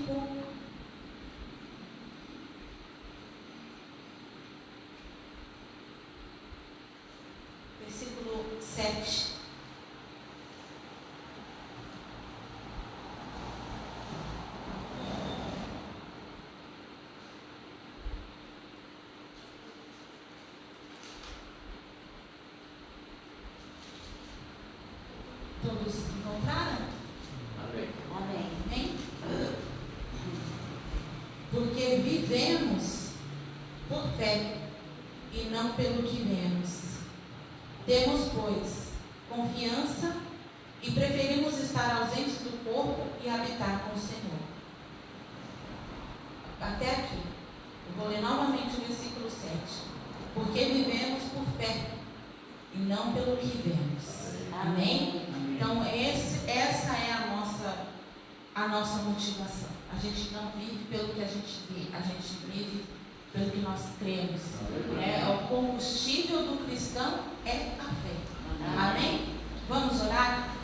5, versículo 7. Todos encontraram? Amém. Amém? Porque vivemos por fé e não pelo que vemos. Temos, pois, confiança e preferimos estar ausentes do corpo e habitar com o Senhor. Até aqui. Eu vou ler novamente o versículo 7. Porque vivemos por fé e não pelo que vemos. Amém? Então, essa é a nossa motivação. A gente não vive pelo que a gente vê, a gente vive pelo que nós cremos. O combustível do cristão é a fé. Amém? Vamos orar?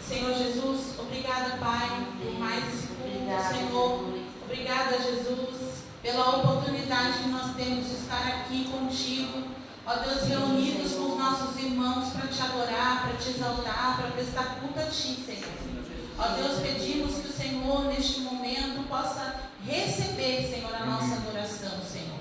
Senhor Jesus, obrigada, Pai, por mais esse culto, Senhor. Obrigada, Jesus, pela oportunidade que nós temos de estar aqui contigo. Ó Deus, reunidos com os nossos irmãos para te adorar, para te exaltar, para prestar culto a ti, Senhor. Ó Deus, pedimos que o Senhor, neste momento, possa receber, Senhor, a nossa adoração, Senhor.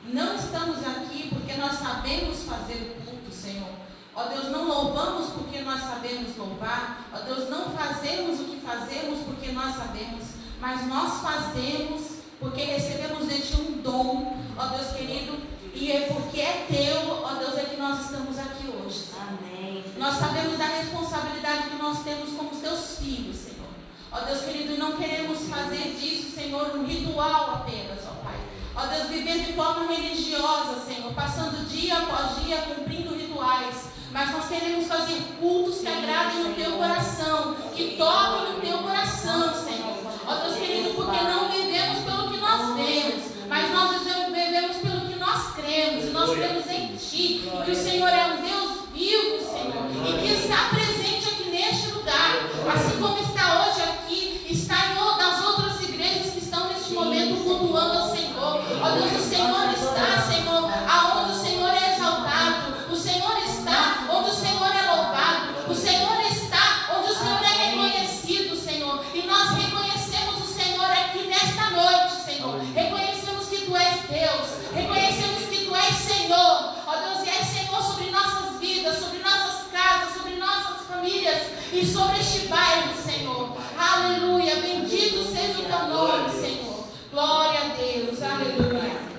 Não estamos aqui porque nós sabemos fazer o culto, Senhor. Ó Deus, não louvamos porque nós sabemos louvar. Ó Deus, não fazemos o que fazemos porque nós sabemos, mas nós fazemos porque recebemos de ti um dom, ó Deus querido. E é porque é teu, ó Deus, é que nós estamos aqui hoje. Amém. Nós sabemos da responsabilidade que nós temos como teus filhos, Senhor. Ó Deus querido, e não queremos fazer disso, Senhor, um ritual apenas, ó Pai. Ó Deus, viver de forma religiosa, Senhor, passando dia após dia, cumprindo rituais. Mas nós queremos fazer cultos que agradem no teu coração, que toquem no teu coração, Senhor. Ó Deus querido, porque não vivemos pelo que nós vemos, mas nós vivemos pelo que nós cremos, e nós cremos em ti, e que o Senhor é um Deus vivo, Senhor, e que está presente aqui neste lugar, assim como está hoje aqui, está nas outras igrejas que estão neste momento cultuando ao Senhor. Ó Deus, o Senhor está, Senhor, aonde o Senhor é exaltado, o Senhor está onde o Senhor é louvado, o Senhor está onde o Senhor é reconhecido, Senhor, e nós reconhecemos o Senhor aqui nesta noite, Senhor. Reconhecemos que tu és Deus, reconhecemos que tu és Senhor, ó Deus, e és Senhor sobre nossas vidas, sobre nossas casas, sobre nossas famílias e sobre este bairro, Senhor. Aleluia, bendito seja o teu nome, Senhor. Glória a Deus, aleluia.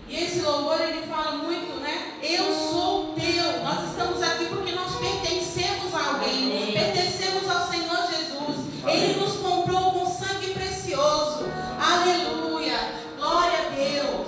E esse louvor, ele fala muito, né? Eu sou teu. Nós estamos aqui porque nós pertencemos a alguém, pertencemos ao Senhor Jesus. Ele nos comprou com sangue precioso. Aleluia, glória a Deus.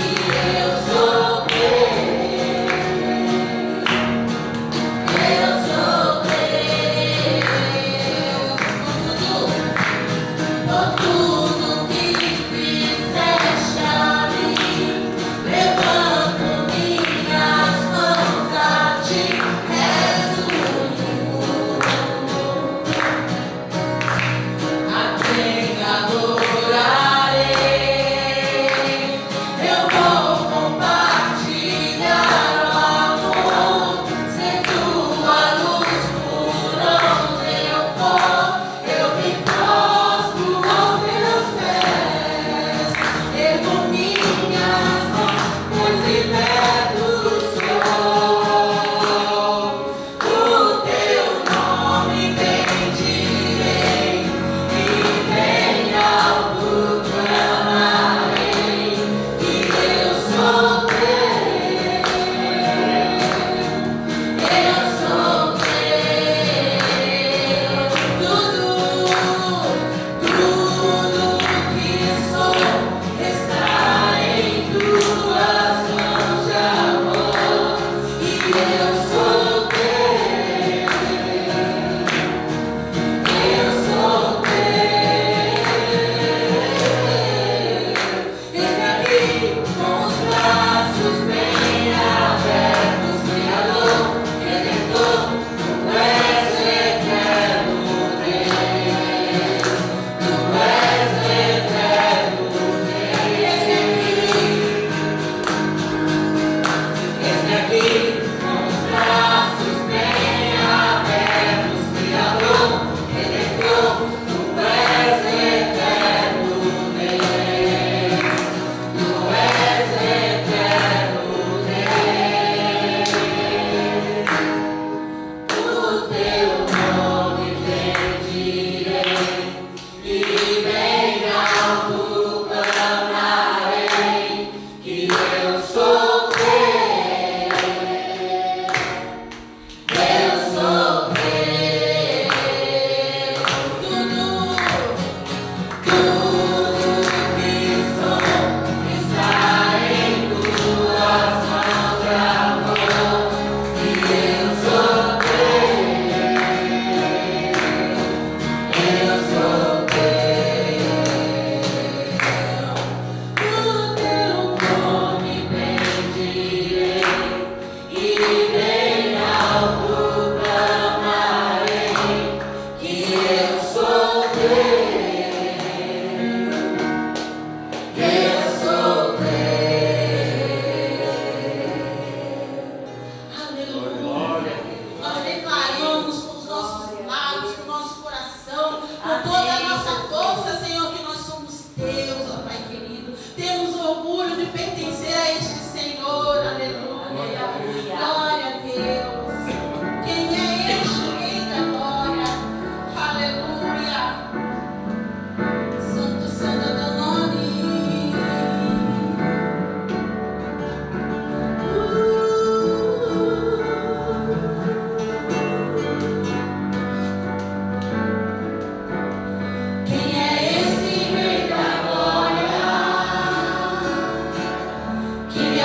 E orgulho de pertencer a este Senhor. Aleluia. Glória a Deus. Quem é este Rei da glória? Aleluia. Santo, santo é teu nome. Quem é esse Rei da glória? Quem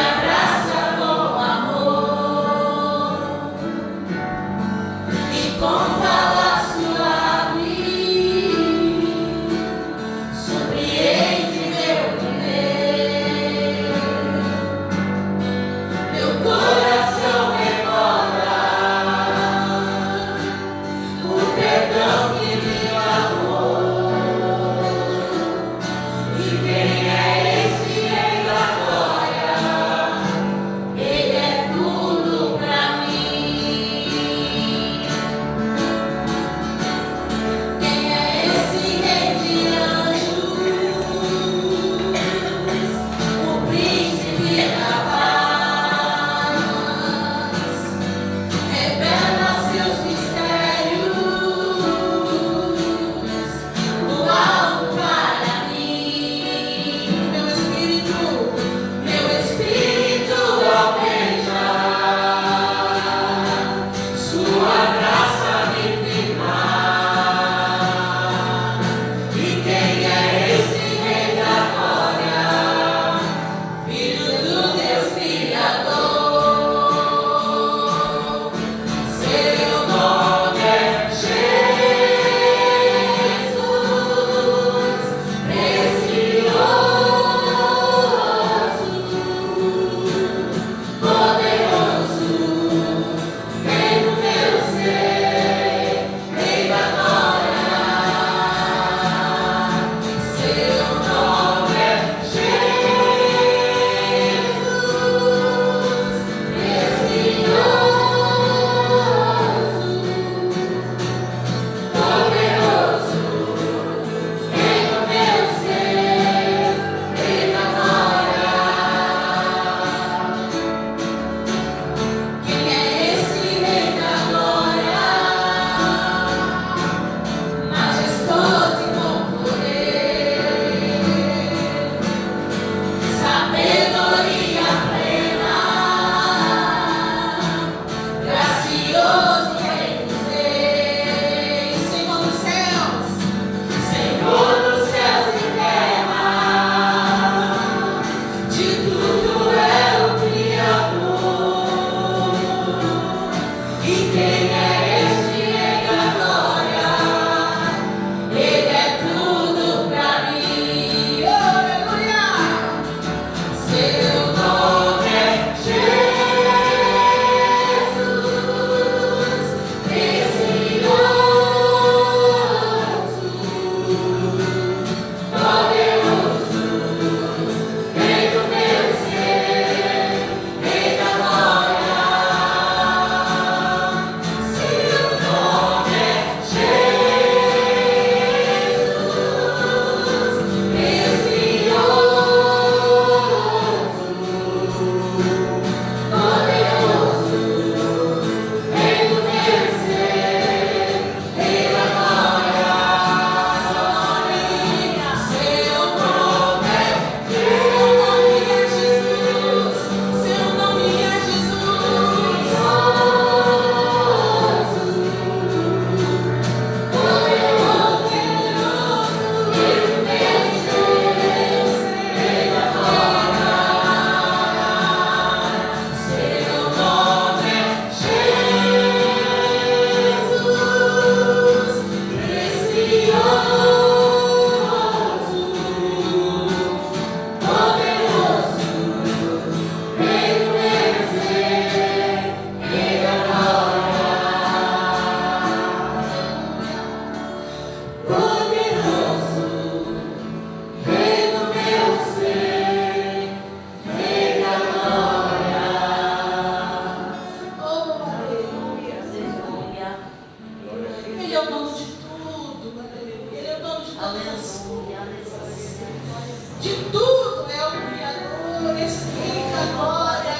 Desistir de tentar.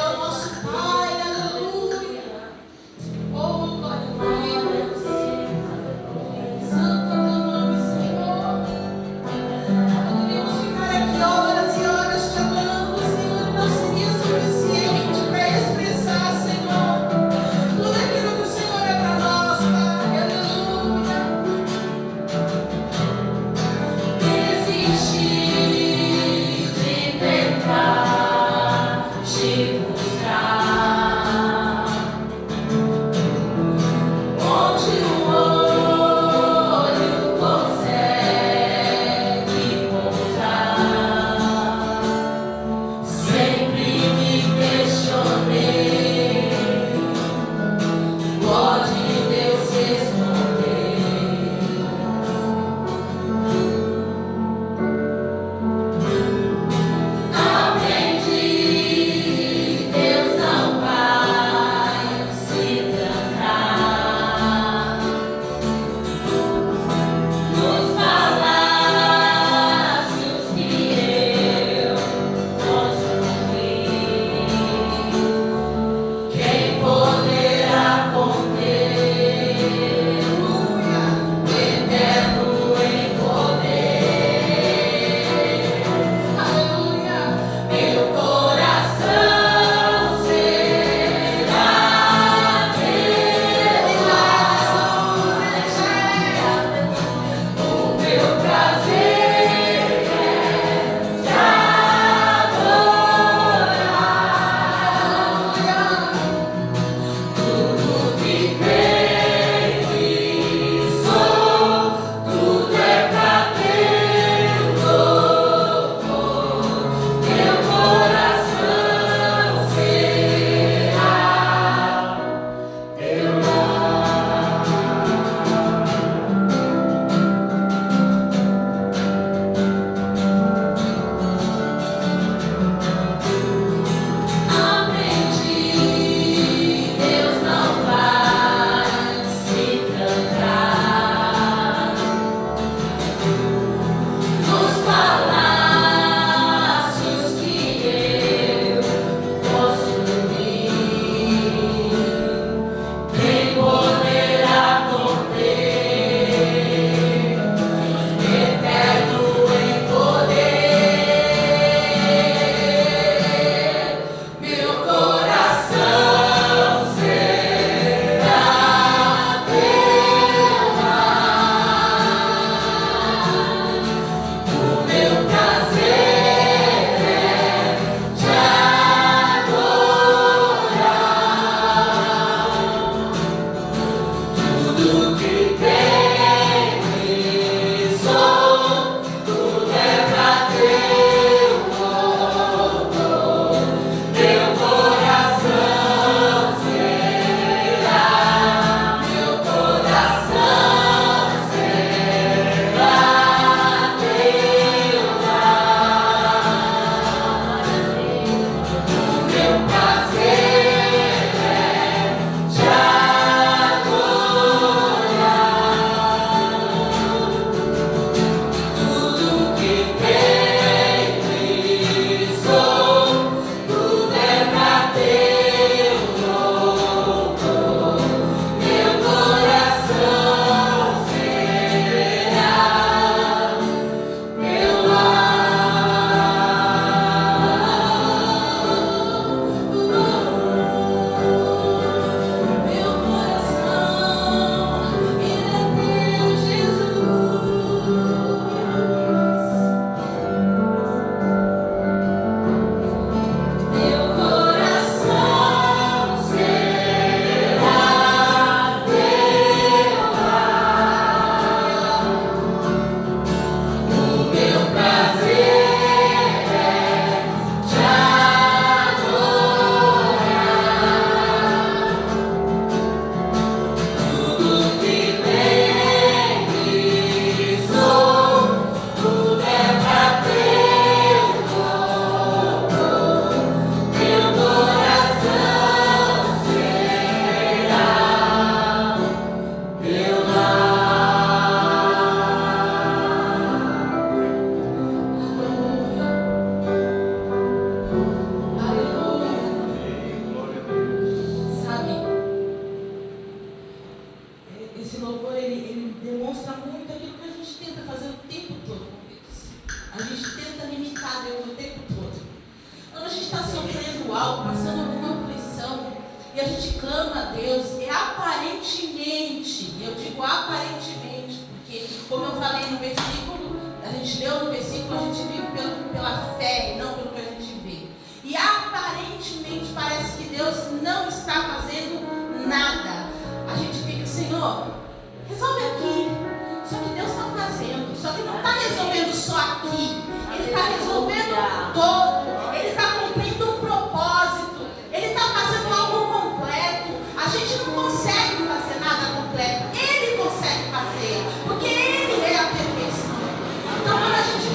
algo, passando alguma aflição, e a gente clama a Deus, e aparentemente, eu digo aparentemente, porque como eu falei no versículo, a gente leu no versículo, a gente vive pela fé e não pelo que a gente vê. E aparentemente parece que Deus não está fazendo nada. A gente fica, Senhor, resolve aqui. Só que Deus está fazendo. Só que não está resolvendo só aqui. Ele está resolvendo todo. Ele está cumprindo um propósito. Ele está fazendo algo completo. A gente não consegue fazer nada completo. Ele consegue fazer. Porque Ele é a perfeição. Então quando a gente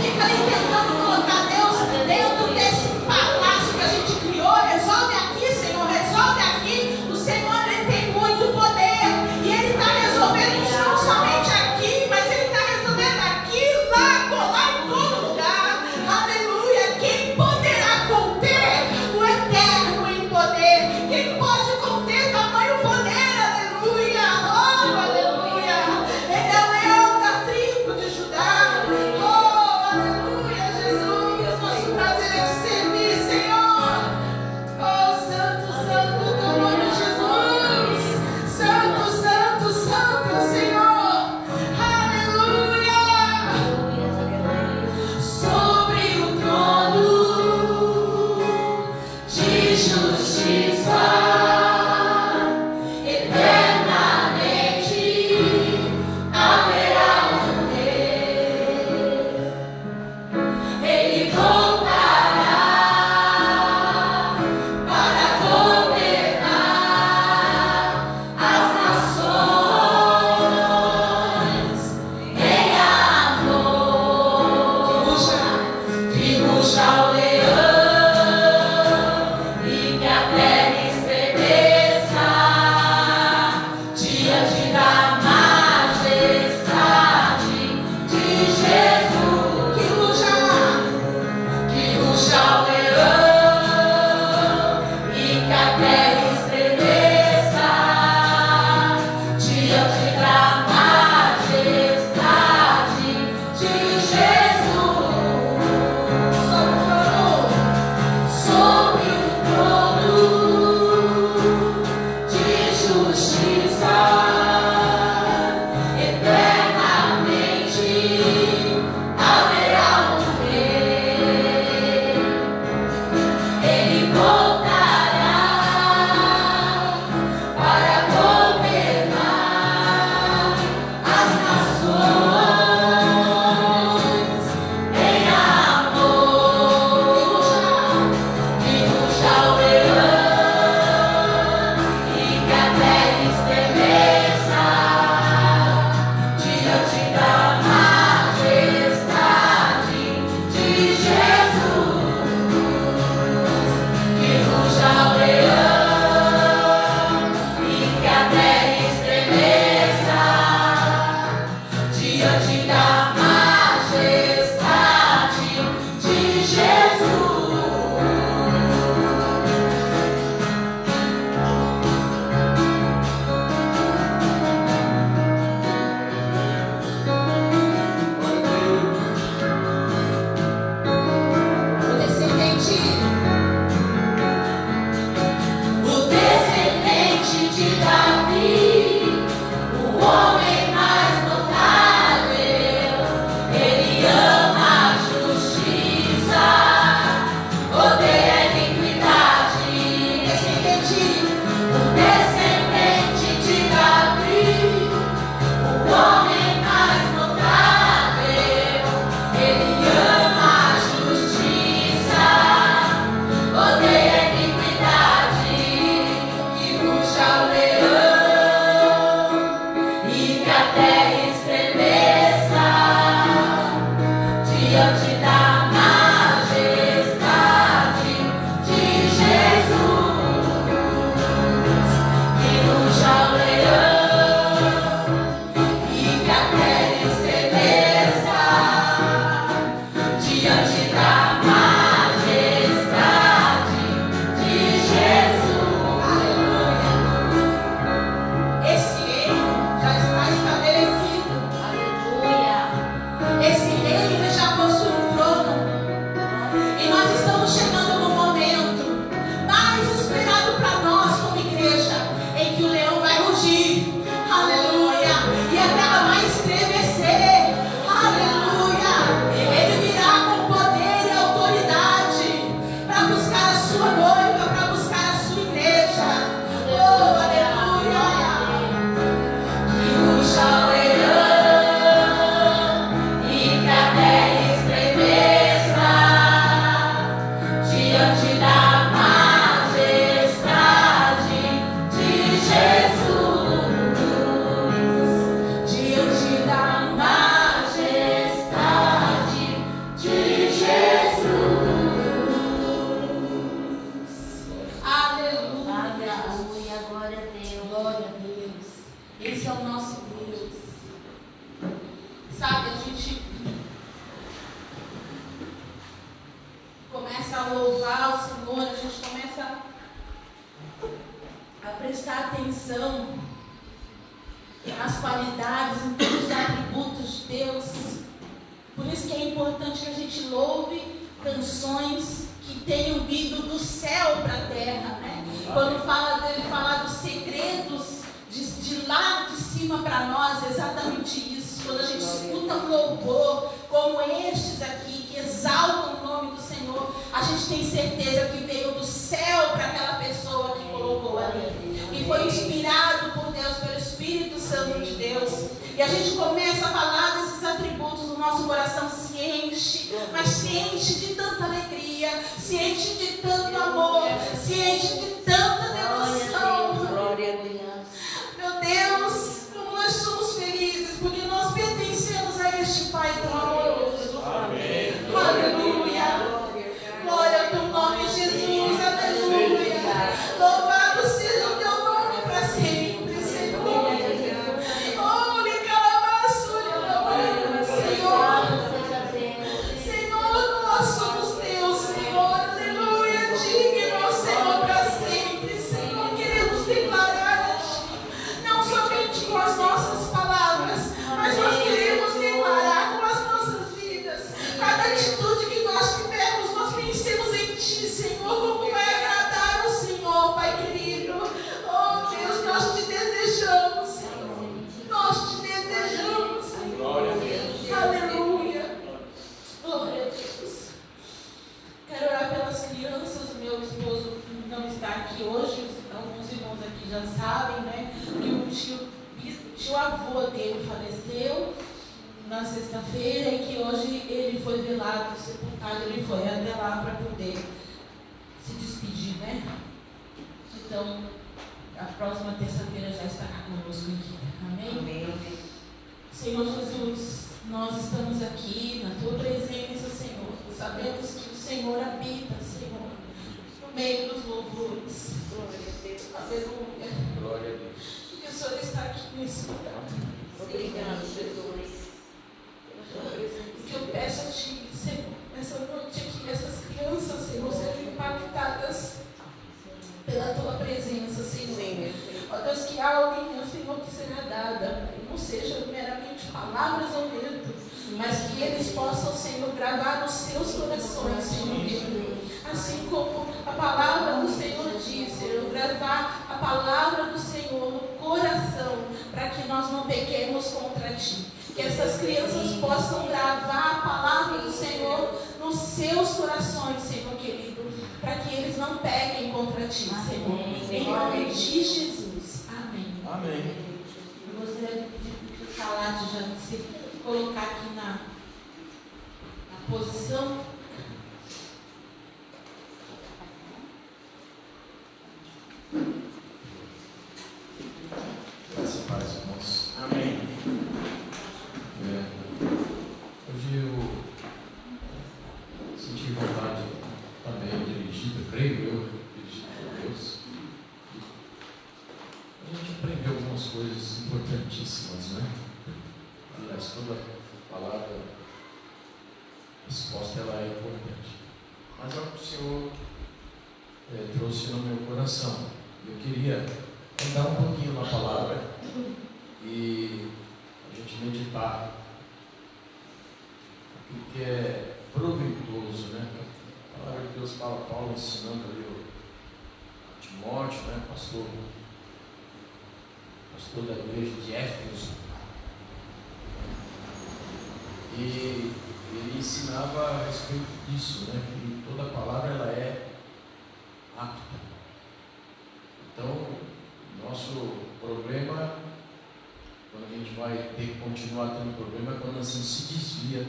Continuar tendo problema quando assim se desvia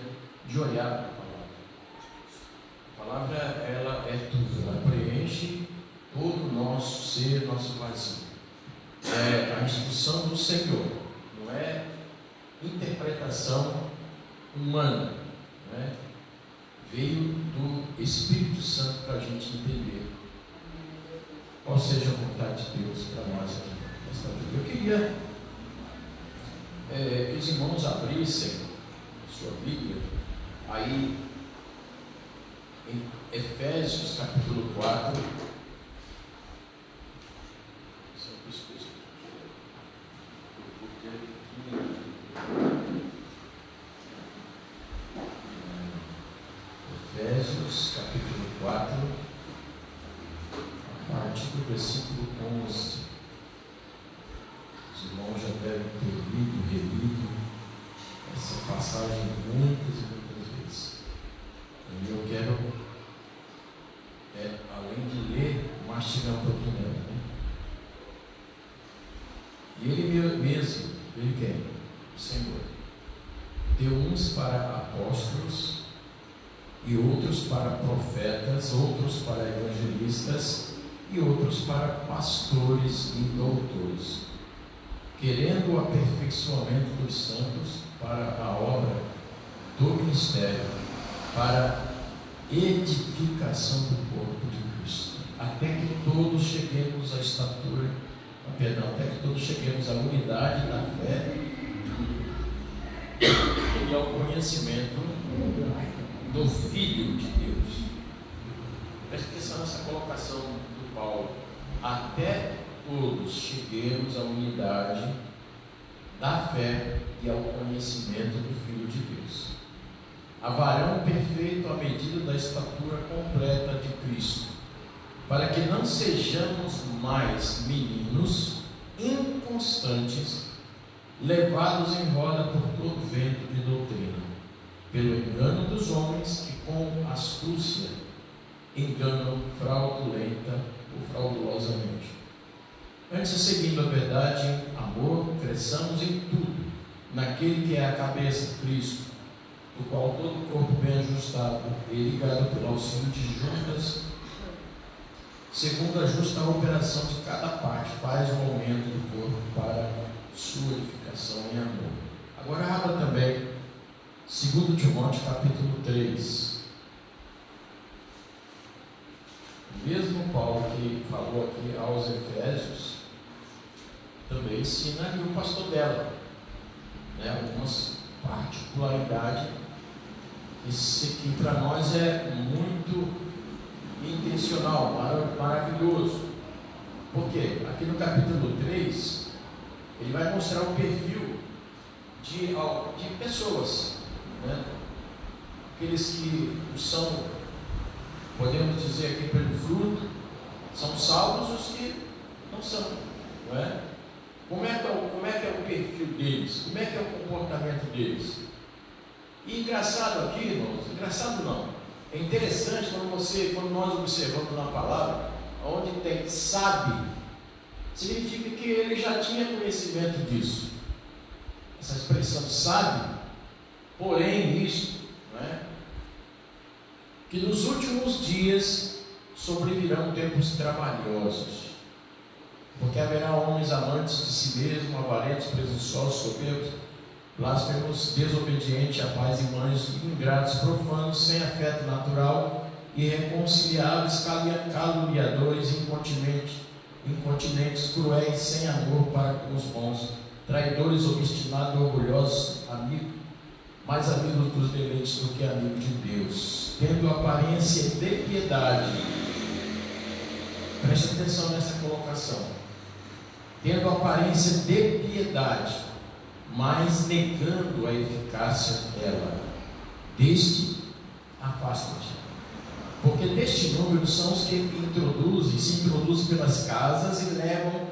de olhar para a palavra. A palavra, ela é tudo, ela revelação humana, né? Veio do Espírito Santo para a gente entender qual seja a vontade de Deus para nós aqui nesta vida. Eu queria que os irmãos abrissem a sua Bíblia aí em Efésios capítulo 4. Efésios capítulo 4, a partir do versículo 11. Os irmãos já devem ter lido, relido essa passagem muitas e muitas vezes. E eu quero, além de ler, mastigar um pouquinho dela, né? E ele mesmo, ele quem? O Senhor deu uns para apóstolos, e outros para profetas, outros para evangelistas, e outros para pastores e doutores, querendo o aperfeiçoamento dos santos para a obra do ministério, para edificação do corpo de Cristo, até que todos cheguemos à estatura, até que todos cheguemos à unidade da fé e ao conhecimento do Filho de Deus. Preste atenção nessa colocação do Paulo. Até todos cheguemos à unidade da fé e ao conhecimento do Filho de Deus, a varão perfeito à medida da estatura completa de Cristo, para que não sejamos mais meninos inconstantes, levados em roda por todo vento de doutrina, pelo engano dos homens que com astúcia enganam fraudulenta ou fraudulosamente. Antes, seguindo a verdade em amor, cresçamos em tudo naquele que é a cabeça, Cristo, do qual todo o corpo bem ajustado e ligado pelo auxílio de juntas, segundo a justa operação de cada parte, faz o aumento do corpo para sua edificação em amor. Agora abra também 2 Timóteo capítulo 3. O mesmo Paulo que falou aqui aos Efésios também ensina aqui o pastor dela, né? Algumas particularidades que para nós é muito intencional, maravilhoso. Porque aqui no capítulo 3 ele vai mostrar o perfil de pessoas, né? Aqueles que são, podemos dizer aqui pelo fruto, são salvos, os que não são, não é? Como é que é o perfil deles? Como é que é o comportamento deles? E engraçado aqui, irmãos, engraçado não, é interessante quando nós observamos na palavra, onde tem sabe, significa que ele já tinha conhecimento disso. Essa expressão sabe, porém isto, não é? Que nos últimos dias sobrevirão tempos trabalhosos, porque haverá homens amantes de si mesmos, avarentos, presunçosos, soberbos, blasfemos, desobedientes a pais e mães, ingratos, profanos, sem afeto natural, irreconciliáveis, caluniadores, incontinentes, cruéis, sem amor para com os bons, traidores, obstinados, orgulhosos, mais amigos dos deleites do que amigos de Deus, tendo aparência de piedade. Preste atenção nessa colocação. Tendo aparência de piedade, mas negando a eficácia dela. Deste, afasta-te. Porque deste número são os que se introduzem pelas casas e levam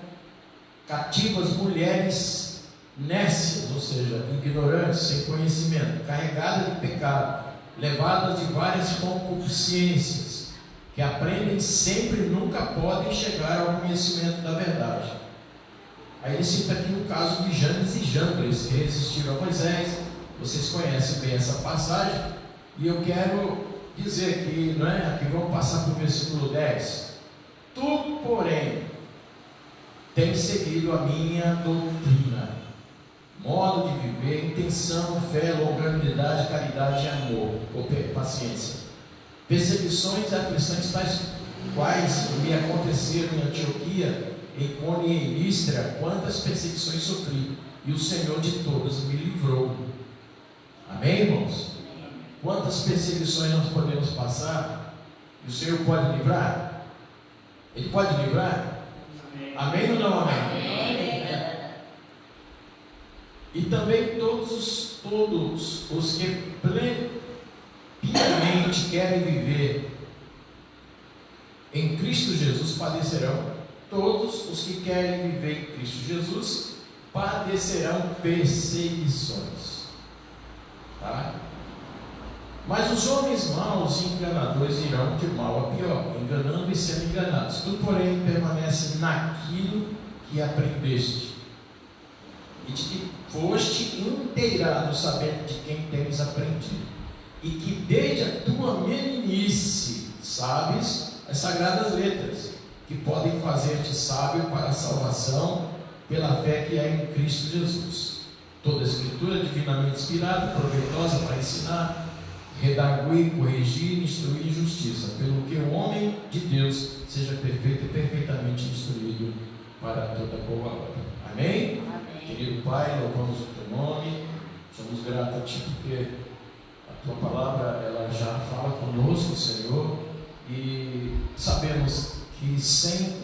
cativas mulheres nécias, ou seja, ignorantes, sem conhecimento, carregadas de pecado, levadas de várias concupiscências, que aprendem sempre e nunca podem chegar ao conhecimento da verdade. Aí ele cita aqui o caso de Janes e Jambres, que resistiram a Moisés. Vocês conhecem bem essa passagem, e eu quero dizer que, não é? Aqui vamos passar para o versículo 10. Tu, porém, tens seguido a minha doutrina, modo de viver, intenção, fé, longanimidade, caridade e amor, ou paciência. Perseguições e aflições tais quais me aconteceram em Antioquia, em Icônio e em Listra, quantas perseguições sofri, e o Senhor de todas me livrou. Amém, irmãos? Quantas perseguições nós podemos passar, e o Senhor pode livrar? Ele pode livrar? Amém ou não amém? E também todos os que piamente querem viver em Cristo Jesus padecerão. Todos os que querem viver em Cristo Jesus padecerão perseguições. Tá? Mas os homens maus e enganadores irão de mal a pior, enganando e sendo enganados. Tu, porém, permanece naquilo que aprendeste e de que foste inteirado, sabendo de quem tens aprendido, e que desde a tua meninice sabes as sagradas letras, que podem fazer-te sábio para a salvação pela fé que é em Cristo Jesus. Toda a Escritura divinamente inspirada, proveitosa para ensinar, redarguir, corrigir, instruir em justiça, pelo que o homem de Deus seja perfeito e perfeitamente instruído para toda boa obra. Amém? Querido Pai, louvamos o Teu nome, somos gratos a Ti porque a Tua palavra ela já fala conosco, Senhor, e sabemos que sem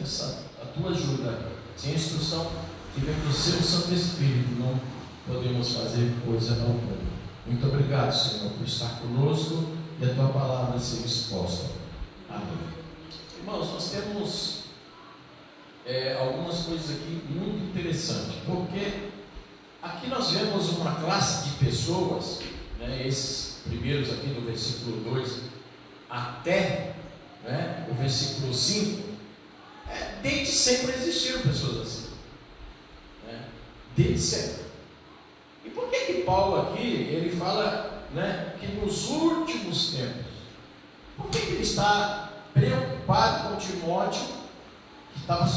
a Tua ajuda, sem a instrução que vem do Seu Santo Espírito, não podemos fazer coisa alguma. Muito obrigado, Senhor, por estar conosco e a Tua palavra ser exposta. Amém. Irmãos, nós temos algumas coisas aqui muito interessantes, porque aqui nós vemos uma classe de pessoas, né, esses primeiros aqui do versículo 2 até o versículo 5, desde sempre existiram pessoas assim, né, desde sempre. E por que Paulo aqui, ele fala, né, que nos últimos tempos, por que ele está preocupado com Timóteo, que estava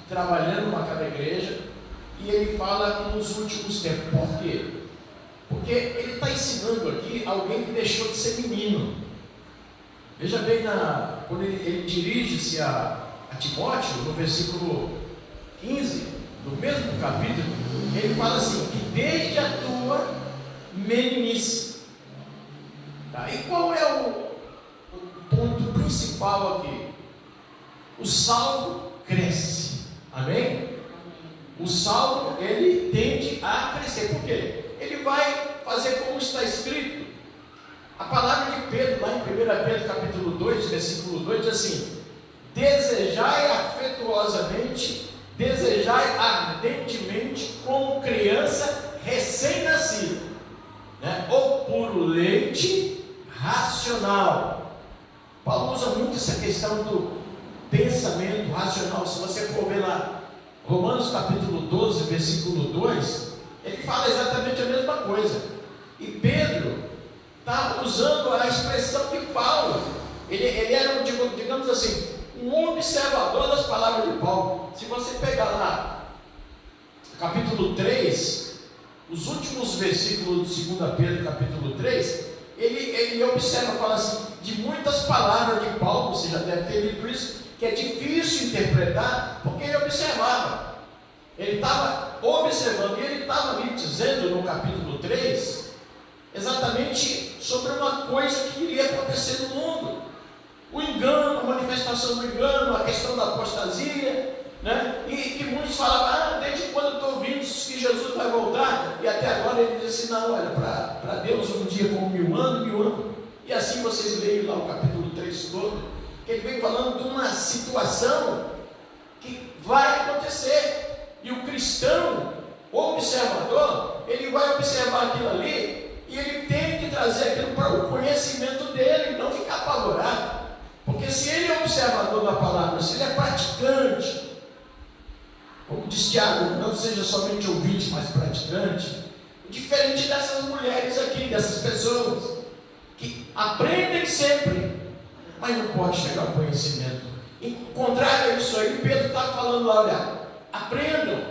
trabalhando com aquela igreja, e ele fala que nos últimos tempos? Por quê? Porque ele está ensinando aqui alguém que deixou de ser menino. Veja bem, quando ele dirige-se a Timóteo, no versículo 15, no mesmo capítulo, ele fala assim, que desde a tua meninice. Tá? E qual é o ponto principal aqui? O salvo cresce. Amém? O salvo, ele tende a crescer. Por quê? Ele vai fazer como está escrito. A palavra de Pedro, lá em 1 Pedro capítulo 2, versículo 2, diz assim: desejai afetuosamente, desejai ardentemente, como criança recém-nascida, né? Ou puro leite racional. Paulo usa muito essa questão do pensamento racional. Se você for ver lá Romanos capítulo 12, versículo 2, ele fala exatamente a mesma coisa. E Pedro está usando a expressão de Paulo. Ele era, digamos assim, um observador das palavras de Paulo. Se você pegar lá capítulo 3, os últimos versículos de 2 Pedro capítulo 3, ele observa, fala assim, de muitas palavras de Paulo, você já deve ter lido isso, que é difícil interpretar, porque ele observava. Ele estava observando, e ele estava ali dizendo no capítulo 3, exatamente sobre uma coisa que iria acontecer no mundo. O engano, a manifestação do engano, a questão da apostasia, né? E que muitos falavam, desde quando estou ouvindo que Jesus vai voltar, e até agora ele diz assim, não, olha, para Deus um dia como 1000 anos, e assim vocês leem lá o capítulo 3 todo, que ele vem falando de uma situação que vai acontecer, e o cristão, o observador, ele vai observar aquilo ali, e ele tem que trazer aquilo para o conhecimento dele, não ficar apavorado, porque se ele é observador da palavra, se ele é praticante, como diz Tiago, não seja somente ouvinte, mas praticante, diferente dessas mulheres aqui, dessas pessoas, que aprendem sempre, mas não pode chegar ao conhecimento. Em contrário a isso aí, Pedro está falando lá, olha, aprendam,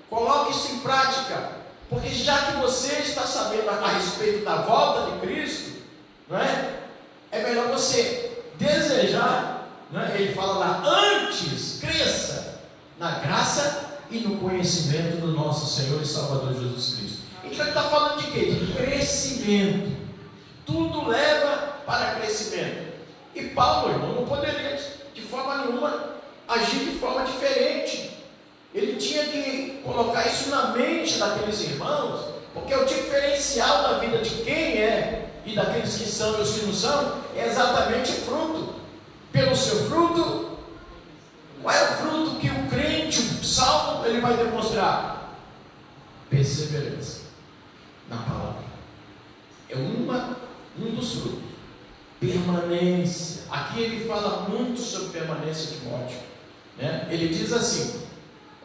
coloque isso em prática, Porque já que você está sabendo a respeito da volta de Cristo, não é? É melhor você desejar, não é? Ele fala lá, antes cresça na graça e no conhecimento do nosso Senhor e Salvador Jesus Cristo. Então ele está falando de quê? De crescimento. Tudo leva para crescimento. E Paulo, irmão, não poderia de forma nenhuma agir de forma diferente. Ele tinha que colocar isso na mente daqueles irmãos, porque o diferencial da vida de quem é e daqueles que são e os que não são é exatamente o fruto. Pelo seu fruto, qual é o fruto que o crente, o salvo, ele vai demonstrar? Perseverança na palavra. É um dos frutos. Permanência. Aqui ele fala muito sobre permanência de Timóteo, né? Ele diz assim,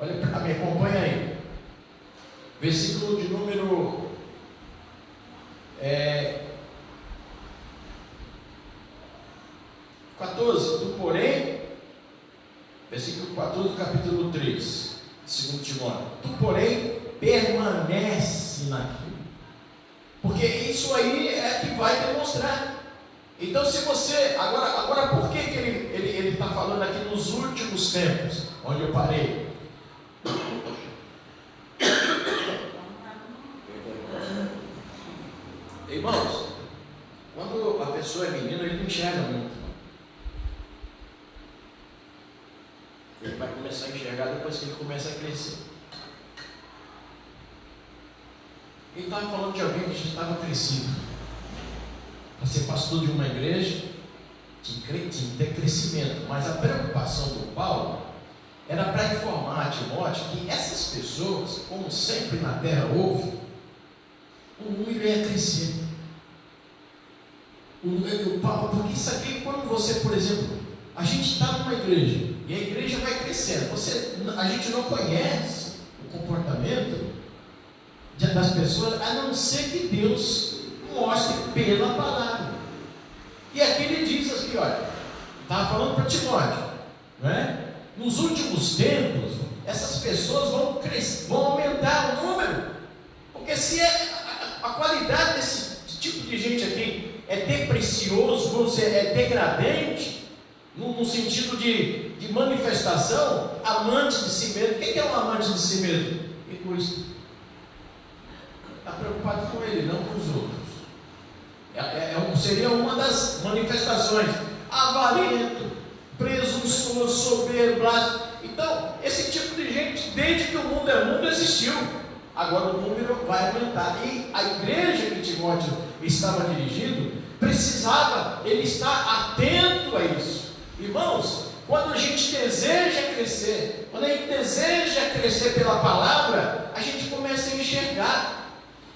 olha, me acompanha aí, versículo de número 14, do porém, versículo 14 do capítulo 3, 2 Timóteo, tu porém permanece naquilo, porque isso aí é que vai demonstrar. Então se você, agora por que ele está falando aqui nos últimos tempos, onde eu parei? Irmãos, quando a pessoa é menino, ele não enxerga muito. Ele vai começar a enxergar depois que ele começa a crescer. Ele estava falando de alguém que já estava crescido. Para ser pastor de uma igreja, tinha que ter crescimento. Mas a preocupação do Paulo era para informar a Timóteo que essas pessoas, como sempre na terra houve, o número ia crescer. Porque isso aqui, quando você, por exemplo, a gente está numa igreja e a igreja vai crescendo, a gente não conhece o comportamento das pessoas, a não ser que Deus mostre pela palavra. E aqui ele diz assim, olha, estava falando para Timóteo, não é? Nos últimos tempos, essas pessoas vão crescer, vão aumentar o número, porque se a qualidade desse tipo de gente aqui é deprecioso, vamos dizer, é degradante, no sentido de manifestação, amante de si mesmo. O que é um amante de si mesmo? Egoísta. Está preocupado com ele, não com os outros. Seria uma das manifestações. Avarento, presunçoso, soberbo, blasfemo. Então, esse tipo de gente, desde que o mundo é mundo, existiu. Agora o número vai aumentar. E a igreja que Timóteo estava dirigindo precisava, ele estar atento a isso. Irmãos, quando a gente deseja crescer, quando a gente deseja crescer pela palavra, a gente começa a enxergar.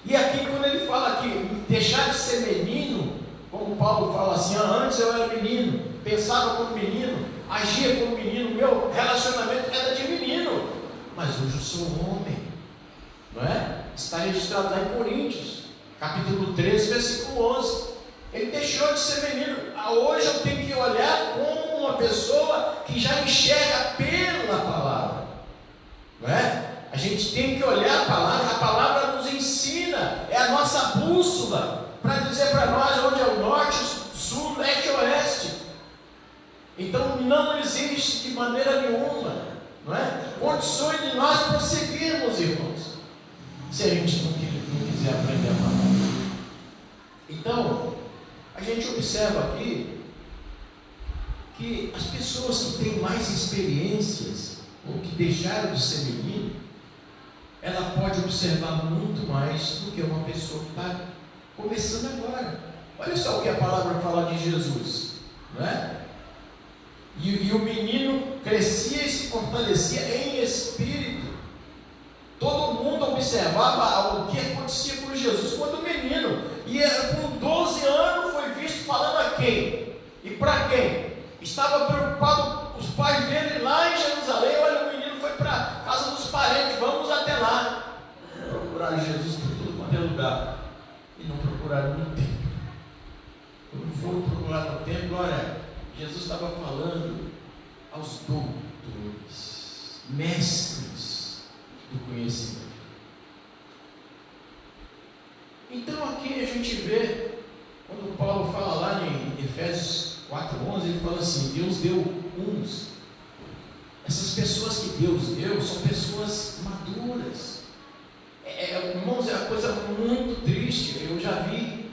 E aqui, quando ele fala aqui, deixar de ser menino, como Paulo fala assim, antes eu era menino, pensava como menino, agia como menino, meu relacionamento era de menino, mas hoje eu sou homem, não é? Está registrado lá em Coríntios, capítulo 13, versículo 11. Ele deixou de ser menino. Hoje eu tenho que olhar como uma pessoa que já enxerga pela palavra, não é? A gente tem que olhar a palavra nos ensina, é a nossa bússola, para dizer para nós onde é o norte, o sul, leste e oeste. Então não existe de maneira nenhuma, não é? Condições de nós prosseguirmos, irmãos, se a gente não quiser aprender a palavra. Então, a gente observa aqui que as pessoas que têm mais experiências, ou que deixaram de ser menino, ela pode observar muito mais do que uma pessoa que está começando agora. Olha só o que a palavra fala de Jesus, não é? E o menino crescia e se fortalecia em espírito. Todo mundo observava o que acontecia com Jesus quando menino. E com 12 anos foi visto falando a quem? E para quem? Estava preocupado os pais dele lá em Jerusalém. Olha, o menino foi para a casa dos parentes, vamos até lá. Procuraram Jesus por tudo quanto é lugar. E não procuraram no templo. Quando foram procurar no templo, olha, Jesus estava falando aos doutores, mestres do conhecimento. Efésios 4:11, ele fala assim: Deus deu uns. Essas pessoas que Deus deu são pessoas maduras. Irmãos, é uma coisa muito triste. Eu já vi,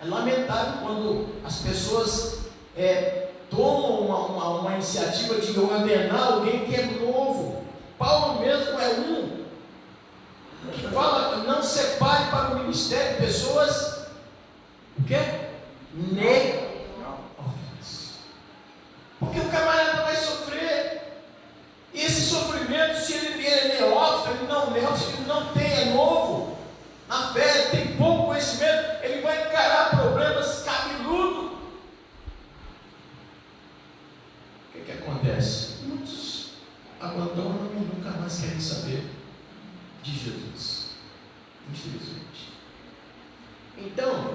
é lamentável quando as pessoas tomam uma iniciativa de ordenar alguém que é novo. Paulo mesmo é um que fala: não separe para o ministério pessoas o quê? Neófitas. Porque o camarada vai sofrer. E esse sofrimento, se ele é neófito, ele não tem, é novo na fé, tem pouco conhecimento, ele vai encarar problemas cabeludos. O que acontece? Muitos abandonam e nunca mais querem saber de Jesus, infelizmente. Então,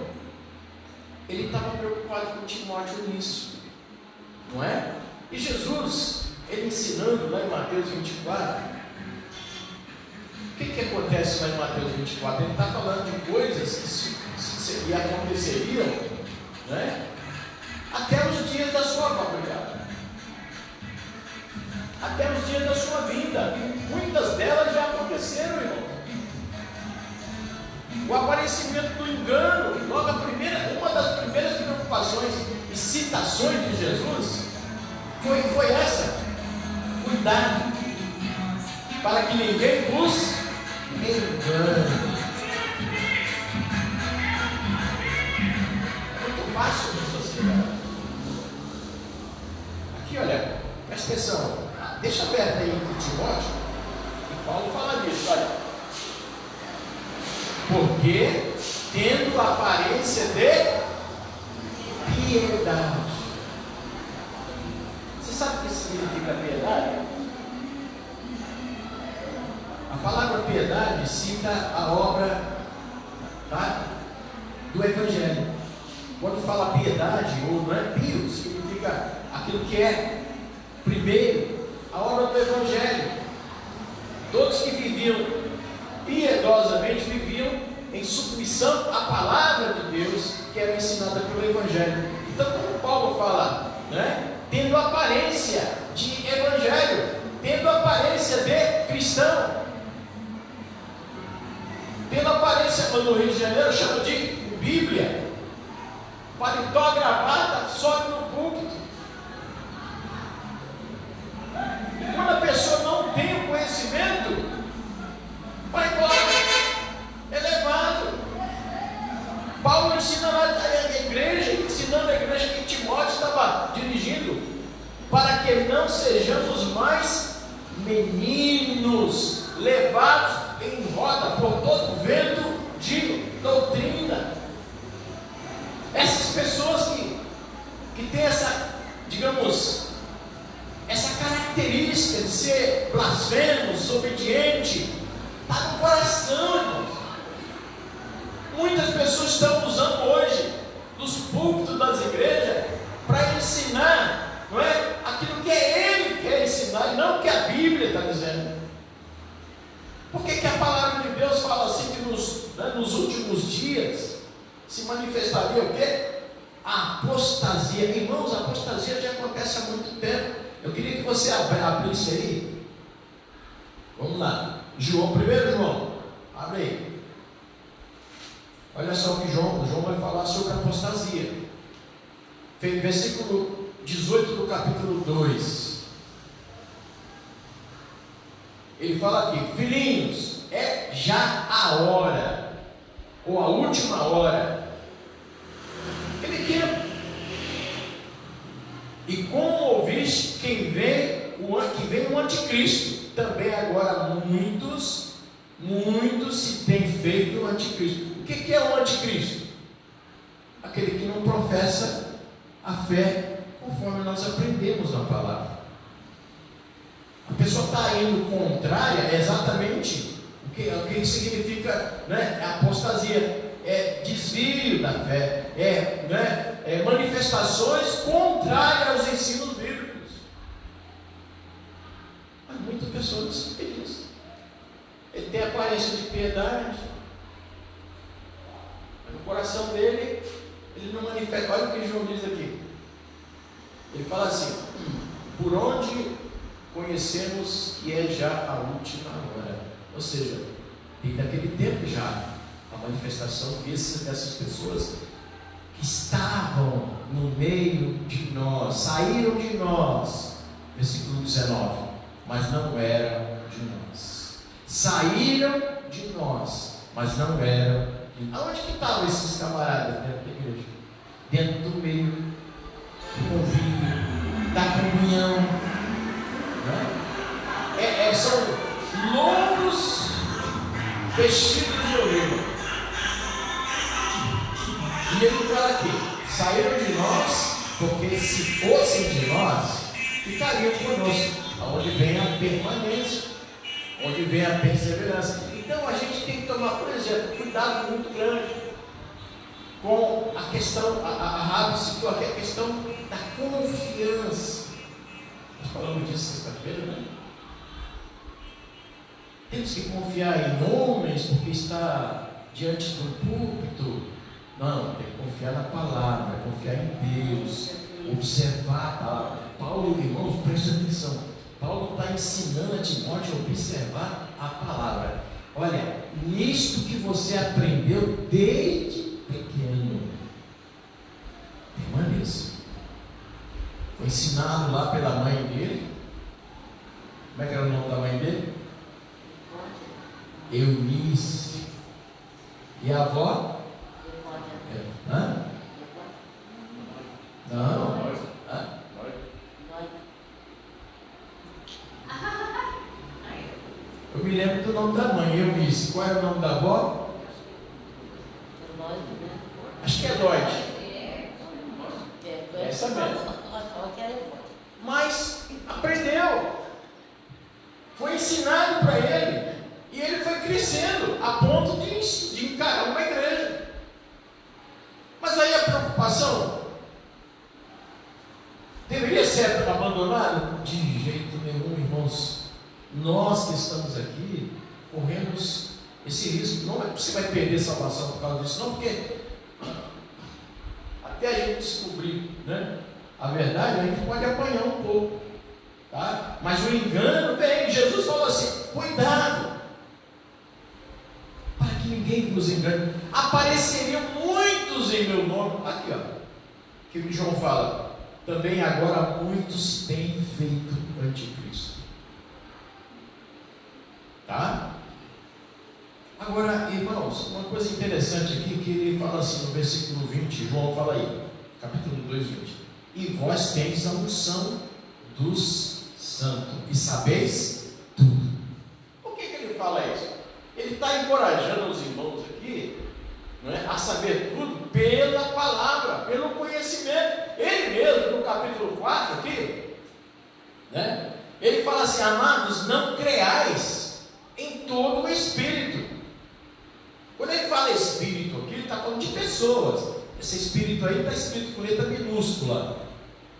ele estava preocupado com Timóteo nisso, não é? E Jesus, ele ensinando lá em Mateus 24, o que acontece lá em Mateus 24? Ele está falando de coisas que aconteceriam, né? Até os dias da sua volta, até os dias da sua vinda. Muitas delas já aconteceram, irmão. O aparecimento do engano, logo uma das primeiras preocupações e citações de Jesus foi essa: cuidado para que ninguém vos engane. Muito fácil pessoas se enganarem. Aqui, olha, presta atenção, deixa aberto aí em Timóteo, e Paulo fala disso, olha. Porque tendo aparência de piedade. Você sabe o que significa piedade? A palavra piedade cita a obra, tá, do Evangelho. Quando fala piedade, ou não é pio, significa aquilo que é primeiro, a obra do Evangelho. Todos que viviam piedosamente viviam em submissão à palavra de Deus que era ensinada pelo Evangelho. Então, como Paulo fala, né? Tendo aparência de Evangelho, tendo aparência de cristão, tendo aparência, no Rio de Janeiro chama de Bíblia, paletó, gravata, sobe no púlpito. E quando a pessoa não tem o conhecimento, vai embora, é levado. Paulo ensina lá a igreja, ensinando a igreja que Timóteo estava dirigindo, para que não sejamos mais meninos, levados em roda por todo vento de doutrina. Essas pessoas que têm essa, digamos, essa característica de ser blasfemo, desobediente, está no coração, irmãos. Muitas pessoas estão usando hoje dos púlpitos das igrejas para ensinar, não é? Aquilo que ele quer ensinar e não o que a Bíblia está dizendo. Por que a palavra de Deus fala assim que nos últimos dias se manifestaria o quê? A apostasia. Irmãos, a apostasia já acontece há muito tempo. Eu queria que você abrisse aí. Vamos lá. 1 João, abre aí. Olha só o que João vai falar sobre a apostasia. Versículo 18 do capítulo 2. Ele fala aqui: filhinhos, é já a hora, ou a última hora. Ele quer. E como ouviste que vem o anticristo, também agora muitos se têm feito o anticristo. O que é o anticristo? Aquele que não professa a fé conforme nós aprendemos na palavra. A pessoa está indo contrária, é exatamente o que significa, né? A apostasia, é desvio da fé, é manifestações contrárias aos ensinos bíblicos. Mas muitas pessoas não sabem isso. Ele tem aparência de piedade, mas no coração dele, ele não manifesta. Olha o que João diz aqui: Ele fala assim: por onde conhecemos que é já a última hora. Ou seja, desde aquele tempo já, a manifestação dessas pessoas que estavam no meio de nós, saíram de nós, versículo 19, mas não eram de nós. Saíram de nós, mas não eram de nós. Aonde que estavam esses camaradas dentro da igreja? Dentro do meio do convívio, da comunhão, né? São lobos vestidos de ovelha. E ele fala aqui: saíram de nós, porque se fossem de nós, ficariam conosco. Onde vem a permanência, onde vem a perseverança. Então a gente tem que tomar, por exemplo, cuidado muito grande com a questão, a Rabi citou aqui a questão da confiança. Nós falamos disso sexta-feira, né? Temos que confiar em homens porque está diante do púlpito. Não, tem que confiar na palavra, confiar em Deus, observar a palavra. Paulo, irmãos, preste atenção. Paulo está ensinando a Timóteo a observar a palavra. Olha, nisto que você aprendeu desde pequeno, permaneça. Foi ensinado lá pela mãe dele. Como é que era o nome da mãe dele? Eunice. E a avó? Hã? Não. Hã? Eu me lembro do nome da mãe, Eunice. Qual é o nome da avó? Acho que é Lloyd. É essa mesmo. Mas aprendeu. Foi ensinado para ele. E ele foi crescendo a ponto de encarar uma igreja. Mas aí a preocupação deveria ser abandonada? De jeito nenhum, irmãos. Nós que estamos aqui corremos esse risco. Não é que você vai perder salvação por causa disso, não, porque até a gente descobrir, né, a verdade, a gente pode apanhar um pouco, tá? Mas o engano vem. Jesus falou assim: cuidado, para que ninguém vos engane. Apareceriam muitos em meu nome. Aqui, ó, que o João fala: também agora muitos têm feito anticristo. Tá? Agora, irmãos, uma coisa interessante aqui, que ele fala assim no versículo 20, João fala aí, capítulo 2, 20: e vós tendes a unção dos santos, e sabeis tudo. Por que ele fala isso? Ele está encorajando os irmãos aqui, não é, a saber tudo pela palavra, pelo conhecimento. Ele mesmo, no capítulo 4 aqui, né, ele fala assim: amados, não creais em todo o espírito. Quando ele fala espírito aqui, ele está falando de pessoas. Esse espírito aí está escrito com letra minúscula,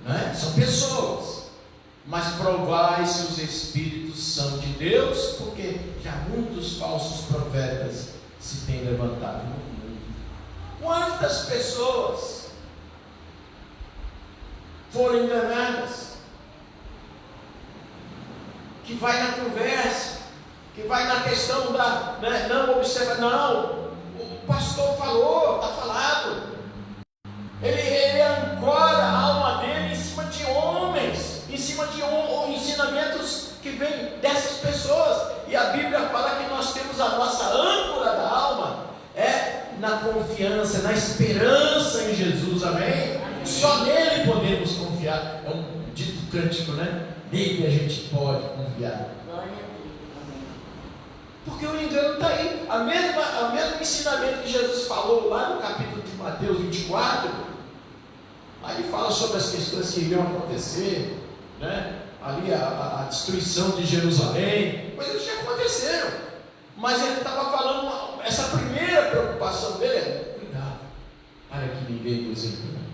né? São pessoas. Mas provai se os espíritos são de Deus, porque já muitos falsos profetas se têm levantado no mundo. Quantas pessoas foram enganadas? Que vai na conversa, que vai na questão da, né, não observa, não, o pastor falou, está falado. Ele ancora a alma dele em cima de homens, em cima de ensinamentos que vêm dessas pessoas. E a Bíblia fala que nós temos a nossa âncora da alma na confiança, na esperança em Jesus, amém? Só nele podemos confiar. É um dito cântico, né? Nele a gente pode confiar. Porque o engano está aí. O mesmo ensinamento que Jesus falou lá no capítulo de Mateus 24, aí ele fala sobre as questões que iriam acontecer, né? Ali a destruição de Jerusalém, coisas que já aconteceram. Mas ele estava falando, essa primeira preocupação dele é: cuidado, para que ninguém nos engane.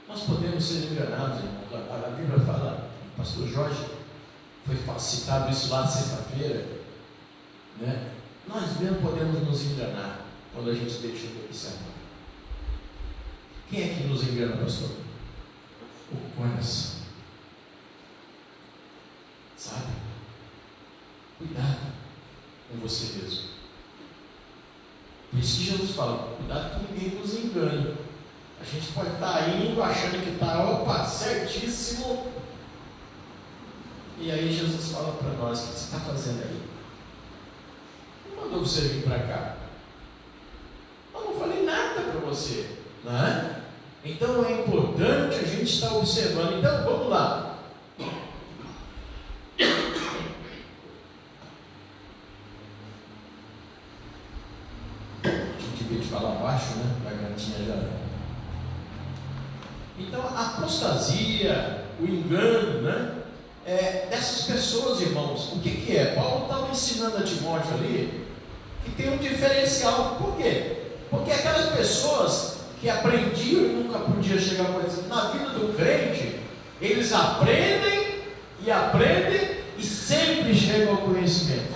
Nós podemos ser enganados, irmãos. A Bíblia fala, o pastor Jorge foi citado isso lá na sexta-feira, né? Nós mesmo podemos nos enganar quando a gente deixa de observar. Quem é que nos engana, pastor? O coração. Sabe? Cuidado com você mesmo. Por isso que Jesus fala, cuidado que ninguém nos engane. A gente pode estar indo achando que está, opa, certíssimo. E aí Jesus fala para nós, o que você está fazendo aí? Não mandou você vir para cá. Eu não falei nada para você, não é? Então é importante a gente estar observando. Então vamos lá. De falar baixo, né? A gargantinha já. Então a apostasia, o engano, né? Dessas pessoas, irmãos, o que é? Paulo estava ensinando a Timóteo ali que tem um diferencial. Por quê? Porque aquelas pessoas que aprendiam e nunca podiam chegar a coisa, na vida do crente, eles aprendem e sempre chegam ao conhecimento.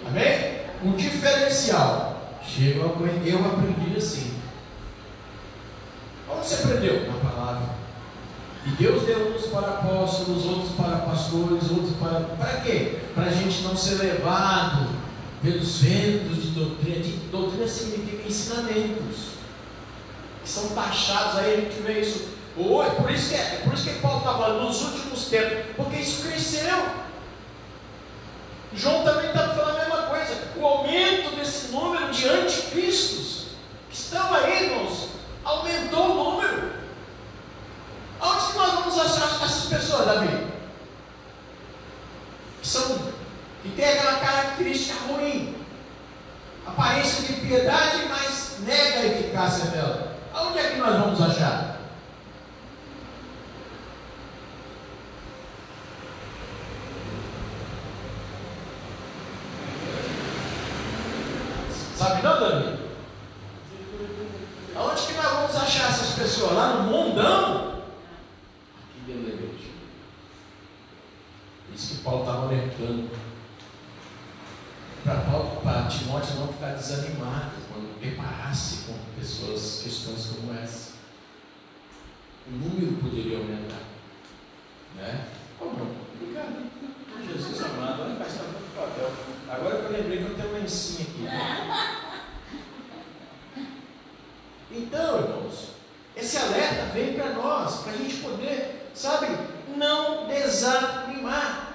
Amém? Um diferencial. Chega ao conhecimento. Eu aprendi assim. Onde você aprendeu? Na palavra. E Deus deu uns para apóstolos, outros para pastores, outros para quê? Para a gente não ser levado pelos ventos de doutrina. Doutrina significa ensinamentos que são taxados. Aí a gente vê isso. Por isso que Paulo está falando nos últimos tempos, porque isso cresceu. João também está falando a mesma coisa. O aumento desse número de anticristos que estão aí, irmãos, aumentou o número. Onde que nós vamos achar essas pessoas, Davi? Que tem aquela característica ruim, aparência de piedade, mas nega a eficácia dela. Aonde é que nós vamos achar? Sabe não, Davi? Aonde que nós vamos achar essas pessoas? Lá no mundão? Aqui dentro da igreja. Isso que Paulo estava alertando. Para Timóteo não ficar desanimado quando deparasse com questões como essa. O número poderia aumentar. Né? Obrigado. Jesus amado, olha cá, está muito papel. Agora que eu lembrei que eu tenho uma lencinha aqui. Né? Então, irmãos, esse alerta vem para nós, para a gente poder, sabe, não desanimar.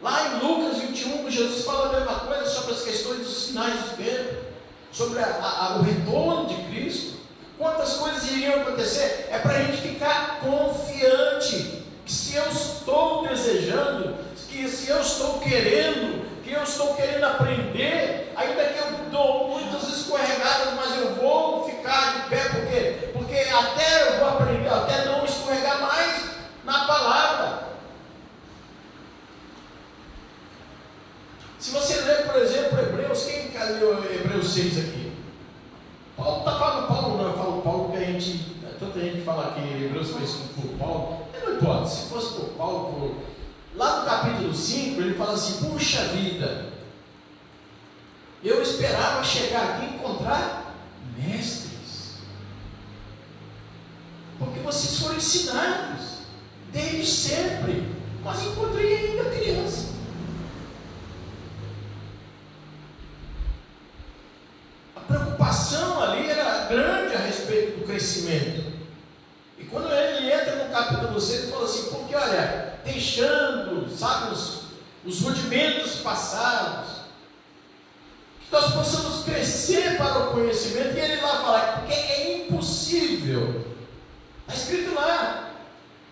Lá em Lucas 21, Jesus fala a mesma coisa sobre as questões dos sinais do tempo, sobre o retorno de Cristo. Quantas coisas iriam acontecer? É para a gente ficar confiante que se eu estou desejando, que se eu estou querendo, que eu estou querendo aprender, ainda que eu dou muitas escorregadas, mas eu vou ficar de pé. Por quê? Porque até eu vou aprender, até não escorregar mais na palavra. Se você ler, por exemplo, Hebreus, quem leu Hebreus 6 aqui? Paulo está falando, eu falo Paulo porque tanta gente fala que Hebreus foi escrito por Paulo. Não importa, se fosse por Paulo, lá no capítulo 5, ele fala assim: puxa vida, eu esperava chegar aqui e encontrar mestres, porque vocês foram ensinados desde sempre, mas encontrei ainda criança. A preocupação ali era grande a respeito do crescimento. E quando ele entra no capítulo 6, ele fala assim: porque olha, deixando, sabe, os rudimentos passados, que nós possamos crescer para o conhecimento. E ele lá fala, porque é impossível, está escrito lá,